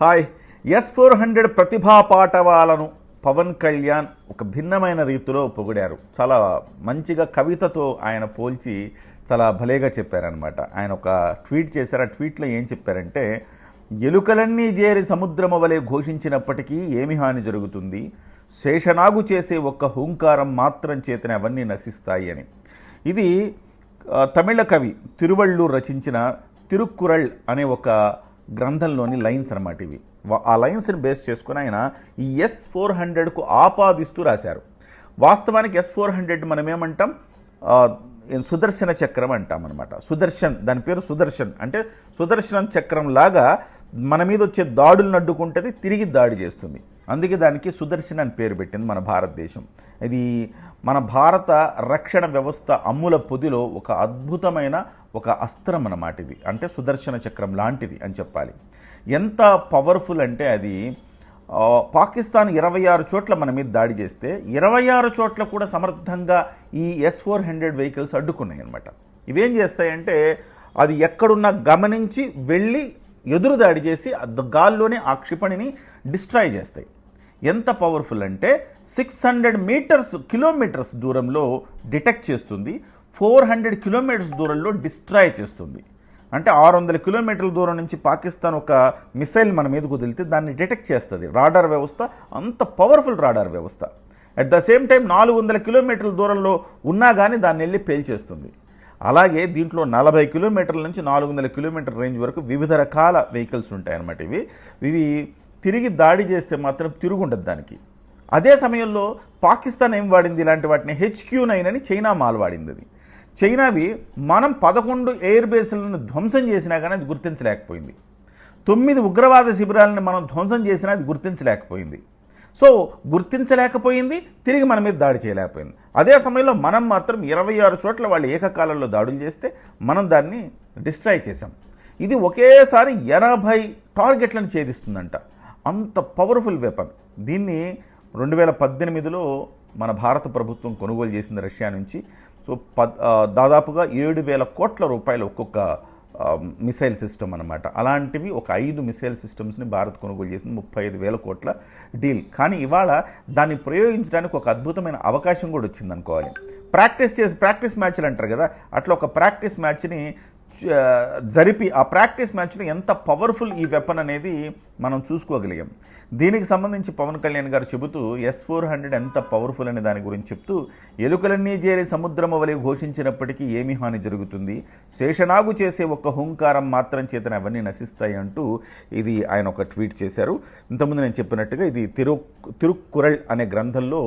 Hi. S-400 ప్రతిభా పాటవాలను పవన్ కళ్యాణ్ ఒక భిన్నమైన రీతిలో పొగిడారు. చాలా మంచిగా కవితతో ఆయన పోల్చి చాలా భలేగా చెప్పారనమాట. ఆయన ఒక ట్వీట్ చేశారు. ఆ ట్వీట్లో ఏం చెప్పారంటే, ఎలుకలన్నీ చేరి సముద్రము వలె ఘోషించినప్పటికీ ఏమి హాని జరుగుతుంది, శేషనాగు చేసే ఒక్క హుంకారం మాత్రం చేతనే అవన్నీ నశిస్తాయి అని. ఇది తమిళ కవి తిరువళ్ళూర్ రచించిన తిరుక్కురళ్ అనే ఒక గ్రంథంలోని లైన్స్ అనమాట ఇవి. ఆ లైన్స్ని బేస్ చేసుకుని ఆయన ఈ S-400కు ఆపాదిస్తూ రాశారు. వాస్తవానికి S-400 మనం ఏమంటాం, సుదర్శన చక్రం అంటాం అనమాట. సుదర్శన్, దాని పేరు సుదర్శన్. అంటే సుదర్శన చక్రం లాగా మన మీద వచ్చే దాడులను అడ్డుకుంటుంది, తిరిగి దాడి చేస్తుంది. అందుకే దానికి సుదర్శన్ అని పేరు పెట్టింది మన భారతదేశం. ఇది మన భారత రక్షణ వ్యవస్థ అమ్ముల పొదిలో ఒక అద్భుతమైన ఒక అస్త్రం అన్నమాట ఇది. అంటే సుదర్శన చక్రం లాంటిది అని చెప్పాలి. ఎంత పవర్ఫుల్ అంటే అది పాకిస్తాన్ 26 చోట్ల మన మీద దాడి చేస్తే 26 చోట్ల కూడా సమర్థంగా ఈ S-400 వెహికల్స్ అడ్డుకున్నాయి అనమాట. ఇవేం చేస్తాయంటే అది ఎక్కడున్నా గమనించి వెళ్ళి ఎదురు దాడి చేసి గాల్లోనే ఆ క్షిపణిని డిస్ట్రాయ్ చేస్తాయి. ఎంత పవర్ఫుల్ అంటే 600 కిలోమీటర్స్ దూరంలో డిటెక్ట్ చేస్తుంది, 400 కిలోమీటర్స్ దూరంలో డిస్ట్రాయ్ చేస్తుంది. అంటే 600 కిలోమీటర్ల దూరం నుంచి పాకిస్తాన్ ఒక మిసైల్ మన మీదకు వదిలితే దాన్ని డిటెక్ట్ చేస్తుంది. రాడార్ వ్యవస్థ అంత పవర్ఫుల్ రాడార్ వ్యవస్థ. అట్ ద సేమ్ టైం 400 కిలోమీటర్ల దూరంలో ఉన్నా కానీ దాన్ని వెళ్ళి పేల్చేస్తుంది. అలాగే దీంట్లో 40 కిలోమీటర్ల నుంచి 400 కిలోమీటర్ రేంజ్ వరకు వివిధ రకాల వెహికల్స్ ఉంటాయి అన్నమాట. ఇవి తిరిగి దాడి చేస్తే మాత్రం తిరుగుండదు దానికి. అదే సమయంలో పాకిస్తాన్ ఏం వాడింది, ఇలాంటి వాటిని HQ-9 అని చైనా మాల్ వాడింది. అది చైనావి మనం 11 ఎయిర్ బేస్లను ధ్వంసం చేసినా కానీ అది గుర్తించలేకపోయింది. 9 ఉగ్రవాద శిబిరాలను మనం ధ్వంసం చేసినా అది గుర్తించలేకపోయింది. సో గుర్తించలేకపోయింది, తిరిగి మన మీద దాడి చేయలేకపోయింది. అదే సమయంలో మనం మాత్రం 26 చోట్ల వాళ్ళు ఏకకాలంలో దాడులు చేస్తే మనం దాన్ని డిస్ట్రాయ్ చేసాం. ఇది ఒకేసారి 80 టార్గెట్లను ఛేదిస్తుందంట. అంత పవర్ఫుల్ వెపన్. దీన్ని 2018లో మన భారత ప్రభుత్వం కొనుగోలు చేసింది రష్యా నుంచి. సో దాదాపుగా 7,000 కోట్ల రూపాయలు ఒక్కొక్క మిసైల్ సిస్టమ్ అనమాట. అలాంటివి ఒక 5 మిసైల్ సిస్టమ్స్ని భారత్ కొనుగోలు చేసింది, 35,000 కోట్ల డీల్. కానీ ఇవాళ దాన్ని ప్రయోగించడానికి ఒక అద్భుతమైన అవకాశం కూడా వచ్చింది అనుకోవాలి. ప్రాక్టీస్ మ్యాచ్లు అంటారు కదా, అట్లా ఒక ప్రాక్టీస్ మ్యాచ్ని జరిపి ఆ ప్రాక్టీస్ మ్యాచ్లో ఎంత పవర్ఫుల్ ఈ వెపన్ అనేది మనం చూసుకోగలిగాం. దీనికి సంబంధించి పవన్ కళ్యాణ్ గారు చెబుతూ S-400 ఎంత పవర్ఫుల్ అనే దాని గురించి చెప్తూ, ఎలుకలన్నీ చేరి సముద్రము వలె ఘోషించినప్పటికీ ఏమి హాని జరుగుతుంది, శేషనాగు చేసే ఒక్క హుంకారం మాత్రం చేతన అవన్నీ నశిస్తాయి అంటూ ఇది ఆయన ఒక ట్వీట్ చేశారు. ఇంతకుముందు నేను చెప్పినట్టుగా ఇది తిరుక్కురళ్ అనే గ్రంథంలో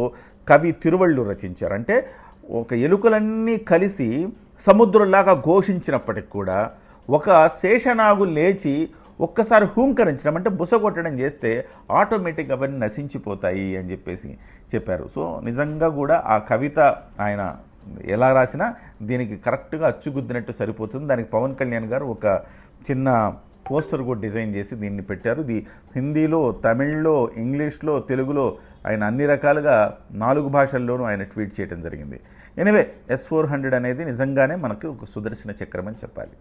కవి తిరువళ్ళూర్ రచించారు. అంటే ఒక ఎలుకలన్నీ కలిసి సముద్రంలాగా ఘోషించినప్పటికి కూడా ఒక శేషనాగు లేచి ఒక్కసారి హూంకరించడం అంటే బుసగొట్టడం చేస్తే ఆటోమేటిక్గా అవన్నీ నశించిపోతాయి అని చెప్పారు. సో నిజంగా కూడా ఆ కవిత ఆయన ఎలా రాసినా దీనికి కరెక్ట్గా అచ్చుగుద్దినట్టు సరిపోతుంది. దానికి పవన్ కళ్యాణ్ గారు ఒక చిన్న పోస్టర్ కూడా డిజైన్ చేసి దీన్ని పెట్టారు. ఇది హిందీలో, తమిళ్లో, ఇంగ్లీష్లో, తెలుగులో ఆయన అన్ని రకాలుగా 4 భాషల్లోనూ ఆయన ట్వీట్ చేయడం జరిగింది. ఎనివే S-400 అనేది నిజంగానే మనకు ఒక సుదర్శన చక్రం అని చెప్పాలి.